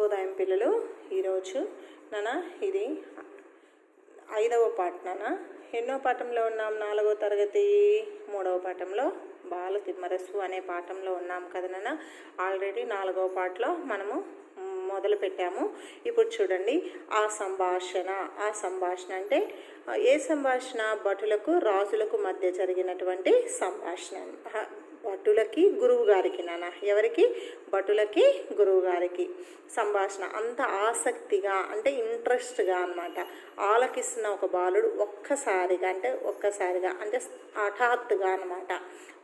శుభోదయం పిల్లలు. ఈరోజు నాన్న ఇది 5వ పాఠం నాన్న. ఎన్నో పాఠంలో ఉన్నాం? 4వ తరగతి 3వ పాఠంలో బాల తిమ్మరసు అనే పాఠంలో ఉన్నాం కదా నాన్న. ఆల్రెడీ 4వ పాఠంలో మనము మొదలు పెట్టాము. ఇప్పుడు చూడండి, ఆ సంభాషణ అంటే ఏ సంభాషణ? భటులకు రాజులకు మధ్య జరిగినటువంటి సంభాషణ. భటులకి గురువు గారికి నాన్న. ఎవరికి? భటులకి గురువు గారికి సంభాషణ. అంత ఆసక్తిగా అంటే ఇంట్రెస్ట్గా అన్నమాట. ఆలకిస్తున్న ఒక బాలుడు ఒక్కసారిగా అంటే హఠాత్తుగా అన్నమాట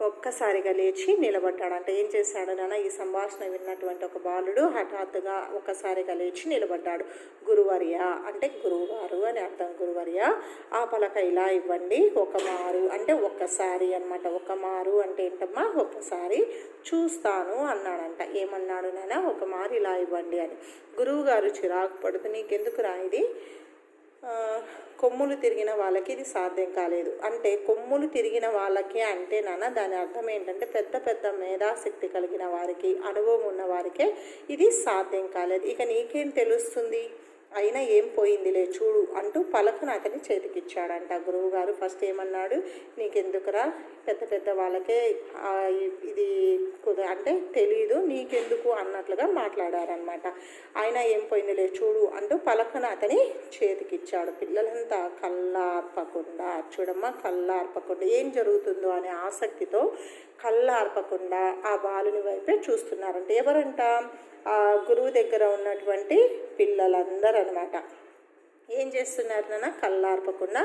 ఒక్కసారిగా లేచి నిలబడ్డాడు. అంటే ఏం చేశాడు నాన్న? ఈ సంభాషణ విన్నటువంటి ఒక బాలుడు హఠాత్తుగా ఒక్కసారిగా లేచి నిలబడ్డాడు. గురువర్య అంటే గురువుగారు అని అర్థం. గురువర్య, ఆ పలక ఇలా ఇవ్వండి. ఒక మారు అంటే ఒక్కసారి అన్నమాట. ఒక మారు అంటే ఏంటమ్మా? ఒక్కసారి చూస్తాను అన్నాడంట. ఏమన్నాడు నాన్న? ఒక మారు ఇలా ఇవ్వండి అని. గురువుగారు చిరాకు పడుతూ, నీకెందుకు రా ఇది? కొమ్ములు తిరిగిన వాళ్ళకి ఇది సాధ్యం కాలేదు. అంటే కొమ్ములు తిరిగిన వాళ్ళకి అంటే నాన్న దాని అర్థం ఏంటంటే పెద్ద పెద్ద మేధాశక్తి కలిగిన వారికి, అనుభవం ఉన్న వారికే ఇది సాధ్యం కాలేదు. ఇక నీకేం తెలుస్తుంది? అయినా ఏం పోయిందిలే చూడు అంటూ పలకను అతని చేతికిచ్చాడంట. గురువుగారు ఫస్ట్ ఏమన్నాడు? నీకెందుకురా, పెద్ద పెద్ద వాళ్ళకే ఇది అంటే తెలీదు, నీకెందుకు అన్నట్లుగా మాట్లాడారనమాట. అయినా ఏం పోయిందిలే చూడు అంటూ పలకను అతని చేతికిచ్చాడు. పిల్లలంతా కళ్ళార్పకుండా, చూడమ్మా, కళ్ళార్పకుండా ఏం జరుగుతుందో అనే ఆసక్తితో కళ్ళార్పకుండా ఆ బాలుని వైపే చూస్తున్నారంట. ఎవరంట? ఆ గురువు దగ్గర ఉన్నటువంటి పిల్లలందరూ అనమాట. ఏం చేస్తున్నారు నాన్న? కళ్ళార్పకుండా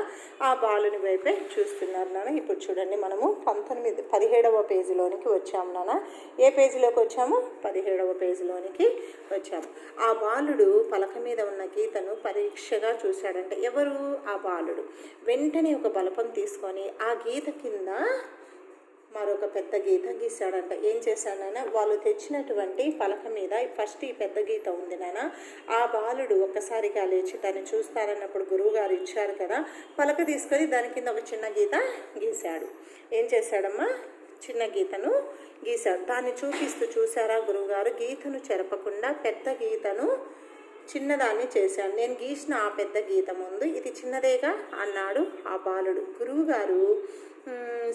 ఆ బాలుని వైపే చూస్తున్నారు నాన్న. ఇప్పుడు చూడండి, మనము 17వ పేజీలోనికి వచ్చాము నాన్న. ఏ పేజీలోకి వచ్చాము? 17వ పేజీలోనికి వచ్చాము. ఆ బాలుడు పలక మీద ఉన్న గీతను పరీక్షగా చూశాడంటే ఎవరు? ఆ బాలుడు. వెంటనే ఒక బలపం తీసుకొని ఆ గీత కింద మరొక పెద్ద గీత గీశాడంట. ఏం చేశాడైనా? వాళ్ళు తెచ్చినటువంటి పలక మీద ఫస్ట్ ఈ పెద్ద గీత ఉంది నాన్న. ఆ బాలుడు ఒక్కసారిగా లేచి తను చూస్తారన్నప్పుడు గురువుగారు ఇచ్చారు కదా పలక, తీసుకొని దాని కింద ఒక చిన్న గీత గీశాడు. ఏం చేశాడమ్మా? చిన్న గీతను గీశాడు. దాన్ని చూపిస్తూ, చూసారా గురువుగారు, గీతను చెరపకుండా పెద్ద గీతను చిన్నదాన్ని చేశాను. నేను గీసిన ఆ పెద్ద గీత ముందు ఇది చిన్నదేగా అన్నాడు ఆ బాలుడు. గురువుగారు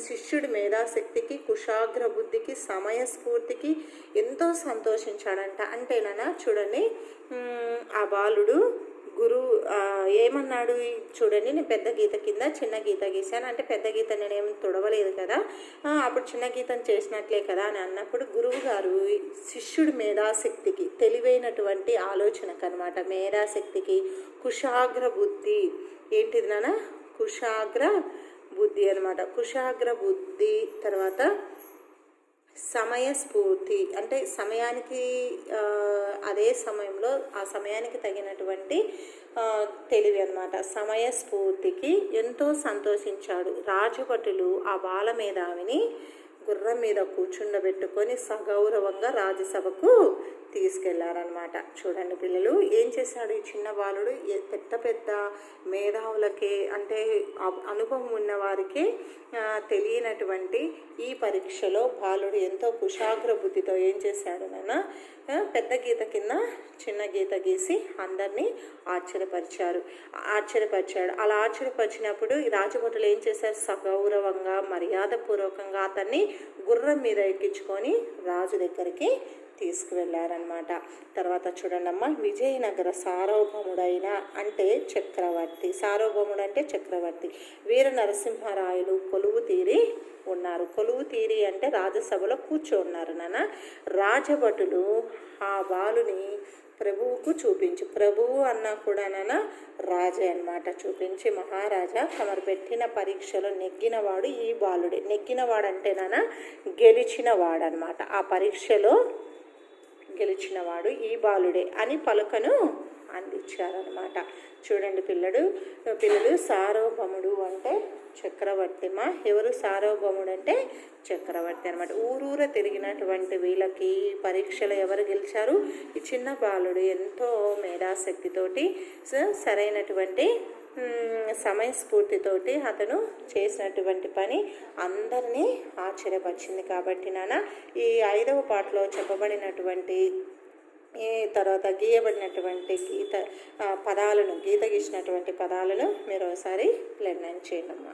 శిష్యుడి మేధాశక్తికి, కుశాగ్ర బుద్ధికి, సమయస్ఫూర్తికి ఎంతో సంతోషించాడంట. అంటేనా చూడండి, ఆ బాలుడు ఏమన్నాడు? చూడండి, నేను పెద్ద గీత కింద చిన్న గీత గీశాను. అంటే పెద్ద గీత నేనేం తుడవలేదు కదా, అప్పుడు చిన్న గీతను చేసినట్లే కదా అని అన్నప్పుడు గురువు గారు శిష్యుడి మేధాశక్తికి, తెలివైనటువంటి ఆలోచనకు అనమాట, మేధాశక్తికి, కుశాగ్ర బుద్ధి ఏంటిది నాన్న? కుశాగ్ర బుద్ధి అనమాట. కుశాగ్ర బుద్ధి, తర్వాత సమయస్ఫూర్తి అంటే సమయానికి, అదే సమయంలో ఆ సమయానికి తగినటువంటి తెలివి అనమాట. సమయస్ఫూర్తికి ఎంతో సంతోషించాడు. రాజభటులు ఆ బాల మేధావిని గుర్రం మీద కూర్చుండబెట్టుకొని సగౌరవంగా రాజ్యసభకు తీసుకెళ్లారనమాట. చూడండి పిల్లలు, ఏం చేశాడు ఈ చిన్న బాలుడు? పెద్ద పెద్ద మేధావులకే అంటే అనుభవం ఉన్న వారికి తెలియనటువంటి ఈ పరీక్షలో బాలుడు ఎంతో కుశాగ్ర బుద్ధితో ఏం చేశాడు నాన్న? పెద్ద గీత కింద చిన్న గీత గీసి అందరినీ ఆశ్చర్యపరిచాడు. అలా ఆశ్చర్యపరిచినప్పుడు ఈ రాజభటులు ఏం చేశారు? సగౌరవంగా, మర్యాదపూర్వకంగా అతన్ని గుర్రం మీద ఎక్కించుకొని రాజు దగ్గరికి తీసుకువెళ్ళారనమాట. తర్వాత చూడండమ్మా, విజయనగర సార్వభౌముడైన అంటే చక్రవర్తి, సార్వభౌముడు అంటే చక్రవర్తి వీర నరసింహరాయలు కొలువు తీరి ఉన్నారు. కొలువు తీరి అంటే రాజ్యసభలో కూర్చోన్నారు నాన్న. రాజభటులు ఆ బాలుని ప్రభువుకు చూపించి, ప్రభువు అన్నా కూడా నాన్న రాజే అన్నమాట, చూపించి, మహారాజా తమరు పెట్టిన పరీక్షలో నెగ్గినవాడు ఈ బాలుడే. నెగ్గినవాడు అంటే నాన్న గెలిచినవాడు అనమాట. ఆ పరీక్షలో గెలిచినవాడు ఈ బాలుడే అని పలుకను అందించారనమాట. చూడండి పిల్లలు, సార్వభౌముడు అంటే చక్రవర్తిమా. ఎవరు? సార్వభౌముడు అంటే చక్రవర్తి అనమాట. ఊరూర తిరిగినటువంటి వీళ్ళకి పరీక్షలు ఎవరు గెలిచారు? ఈ చిన్న బాలుడు ఎంతో మేధాశక్తితోటి, సరైనటువంటి సమయస్ఫూర్తితోటి అతను చేసినటువంటి పని అందరినీ ఆశ్చర్యపరిచింది. కాబట్టి నాన్న ఈ 5వ పాఠంలో చెప్పబడినటువంటి ఈ తర్వాత గీయబడినటువంటి గీత పదాలను గీత గీసినటువంటి పదాలను మీరు ఒకసారి లెర్న్ చేయండి అమ్మా.